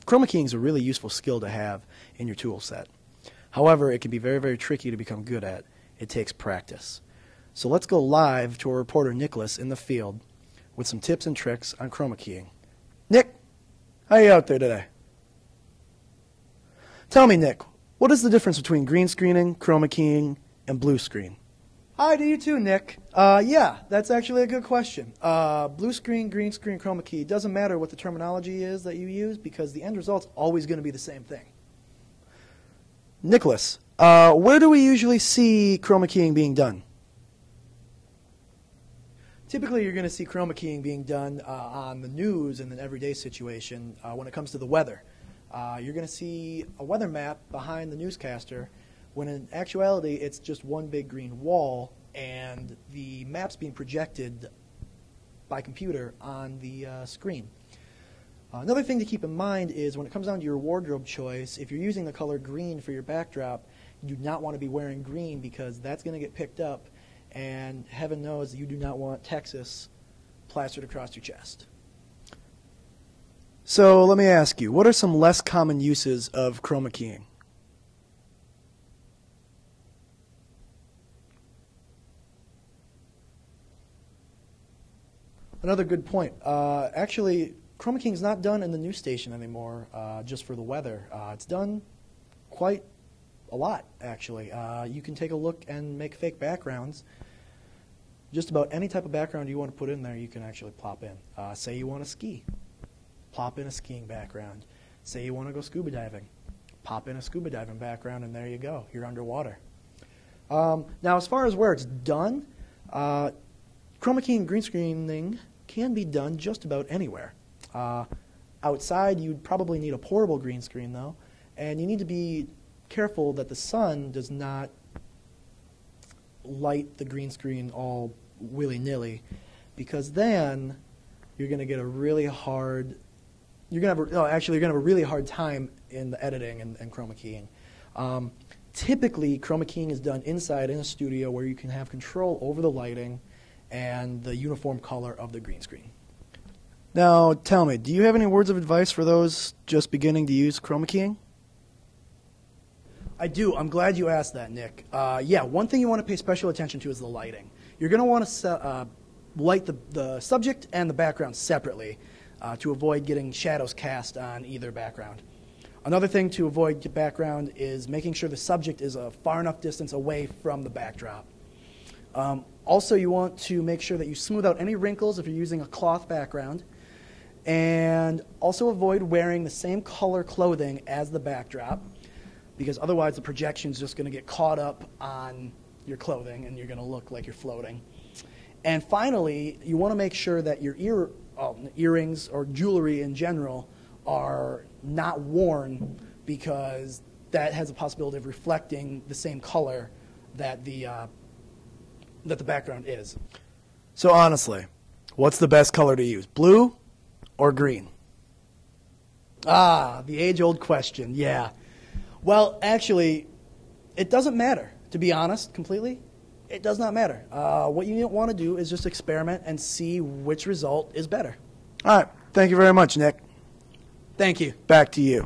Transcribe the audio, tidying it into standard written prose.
Chroma keying is a really useful skill to have in your tool set. However, it can be very, very tricky to become good at. It takes practice. So let's go live to our reporter Nicholas in the field with some tips and tricks on chroma keying. Nick, how are you out there today? Tell me, Nick, what is the difference between green screening, chroma keying, and blue screen? Hi to you too, Nick. Yeah, that's actually a good question. Blue screen, green screen, chroma key, doesn't matter what the terminology is that you use because the end result's always going to be the same thing. Nicholas, where do we usually see chroma keying being done? Typically, you're going to see chroma keying being done on the news in an everyday situation when it comes to the weather. You're going to see a weather map behind the newscaster when in actuality it's just one big green wall and the map's being projected by computer on the screen. Another thing to keep in mind is when it comes down to your wardrobe choice, if you're using the color green for your backdrop, you do not want to be wearing green because that's going to get picked up, and heaven knows you do not want Texas plastered across your chest. So let me ask you, what are some less common uses of chroma keying? Another good point. Actually, chroma keying is not done in the news station anymore just for the weather. It's done quite a lot, actually. You can take a look and make fake backgrounds. Just about any type of background you want to put in there, you can actually plop in. Say you want to ski. Plop in a skiing background. Say you want to go scuba diving. Pop in a scuba diving background, and there you go. You're underwater. Now, as far as where it's done, chroma keying and green screening can be done just about anywhere. Outside, you'd probably need a portable green screen, though, and you need to be careful that the sun does not light the green screen all willy-nilly, because then you're going to get a really hard you're going to have a really hard time in the editing and chroma keying. Typically, chroma keying is done inside in a studio where you can have control over the lighting and the uniform color of the green screen. Now, tell me, do you have any words of advice for those just beginning to use chroma keying? I do. I'm glad you asked that, Nick. Yeah, one thing you want to pay special attention to is the lighting. You're going to want to light the subject and the background separately to avoid getting shadows cast on either background. Another thing to avoid the background is making sure the subject is a far enough distance away from the backdrop. Also, you want to make sure that you smooth out any wrinkles if you're using a cloth background, and also avoid wearing the same color clothing as the backdrop, because otherwise the projection is just going to get caught up on your clothing and you're going to look like you're floating. And finally, you want to make sure that your earrings or jewelry in general are not worn, because that has a possibility of reflecting the same color that the background is. So honestly, what's the best color to use, blue or green? Ah, the age-old question, yeah. Well, actually, it doesn't matter, to be honest, completely. It does not matter. What you want to do is just experiment and see which result is better. All right. Thank you very much, Nick. Thank you. Back to you.